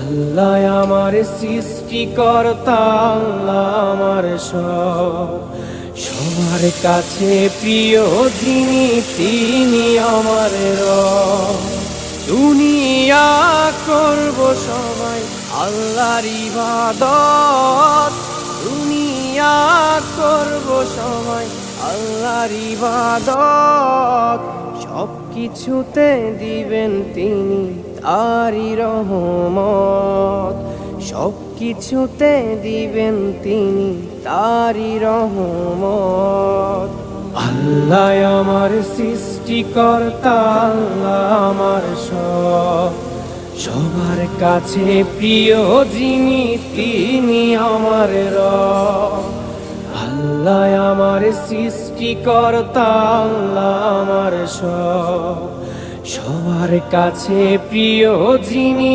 আল্লাহ আমার সৃষ্টিকর্তা, আল্লাহ আমার সব, সবার কাছে প্রিয় যিনি তিনি আমার রব। দুনিয়া করব সবাই আল্লাহর ইবাদত, দুনিয়া করব সবাই আল্লাহর ইবাদত। সব কিছুতে দিবেন তিনি তারি রহমত, সব কিছুতে দিবেন তিনি তারি রহমত। আল্লাহ আমার সৃষ্টিকর্তা, আল্লাহ আমার সব, সবার কাছে প্রিয় যিনি তিনি আমার রব। আল্লাহ আমার সৃষ্টিকর্তা, আল্লাহ আমার সব, সবার কাছে প্রিয় যিনি